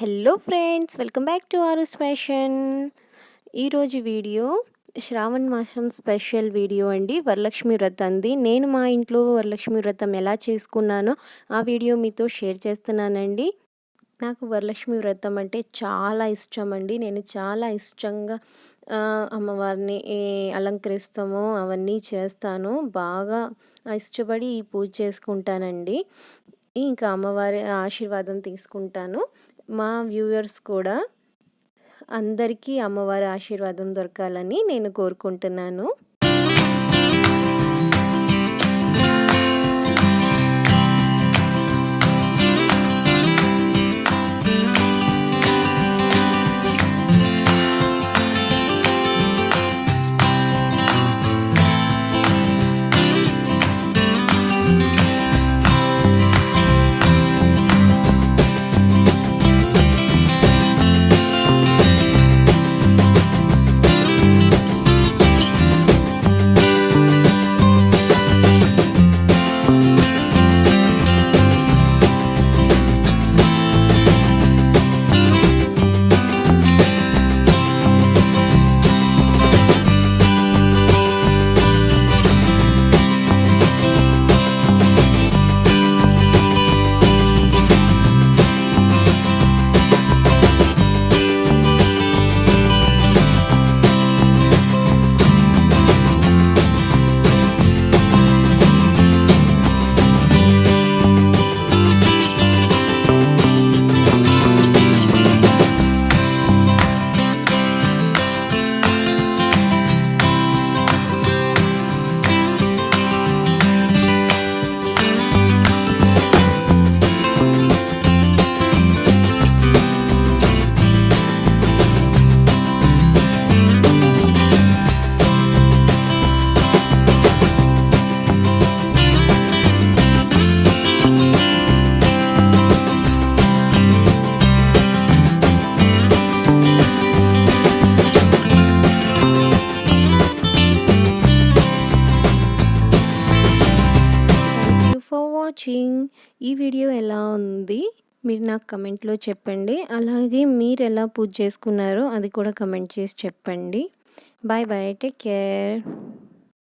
Hello friends, welcome back to Aaru's fashion. ఈరోజు video శ్రావణ మాసం స్పెషల్ వీడియో అండి. వరలక్ష్మి వ్రతంది. నేను మా ఇంట్లో వరలక్ష్మి వ్రతం ఎలా చేసుకున్నానో ఆ వీడియో మీతో షేర్ చేస్తున్నానండి. నాకు వరలక్ష్మి వ్రతం అంటే చాలా ఇష్టం అండి. నేను చాలా ఇష్టంగా అమ్మవారిని అలంకరిస్తామో అవన్నీ చేస్తాను. బాగా ఇష్టపడి ఈ పూజ చేసుకుంటానండి. ఇంకా అమ్మవారి ఆశీర్వాదం తీసుకుంటాను. మా వ్యూవర్స్ కూడా అందరికీ అమ్మవారి ఆశీర్వాదం దొరకాలని నేను కోరుకుంటున్నాను. వాచింగ్. ఈ వీడియో ఎలా ఉంది మీరు నాకు కమెంట్లో చెప్పండి. అలాగే మీరు ఎలా పూజ చేసుకున్నారో అది కూడా కమెంట్ చేసి చెప్పండి. Bye bye, take care.